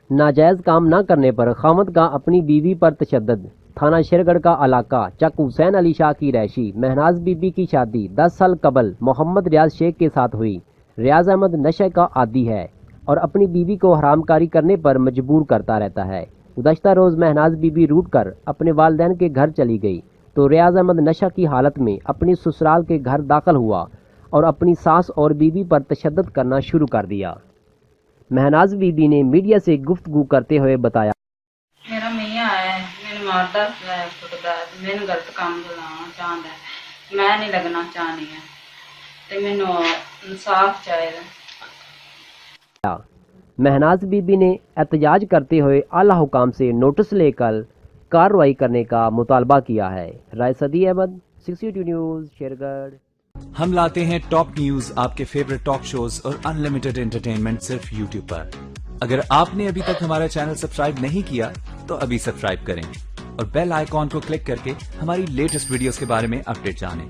नाजायज काम न करने पर खामद का अपनी बीवी पर तशद्दुद। थाना शेरगढ़ का इलाका चक हुसैन अली शाह की रैशी महनाज बीबी की शादी 10 साल कबल मोहम्मद रियाज शेख के साथ हुई। रियाज अहमद नशे का आदी है और अपनी बीवी को हरामकारी करने पर मजबूर करता रहता है। गुज़श्ता रोज़ महनाज बीबी रूठ कर अपने वालिदैन के घर चली गई तो रियाज अहमद नशा की हालत में अपनी ससुराल के घर दाखिल हुआ और अपनी सास और बीवी पर तशद्दुद करना शुरू कर दिया। महनाज बीबी ने मीडिया से गुफ्तगू करते हुए बताया, मेरा मियाँ है, मैंने मारदा है, कुटदा है, मैंने गलत काम चलाना चाहता है, मैं नहीं लगना चाहनी है, तो मैंने इंसाफ चाहिए। महनाज बीबी ने एहतजाज करते हुए आला हुकाम से नोटिस लेकर कार्रवाई करने का मुतालबा किया है। राय सदी अहमद, 62 न्यूज़, शेरगढ़। हम लाते हैं टॉप न्यूज, आपके फेवरेट टॉक शोज और अनलिमिटेड एंटरटेनमेंट सिर्फ यूट्यूब पर। अगर आपने अभी तक हमारा चैनल सब्सक्राइब नहीं किया तो अभी सब्सक्राइब करें और बेल आइकॉन को क्लिक करके हमारी लेटेस्ट वीडियोस के बारे में अपडेट जानें।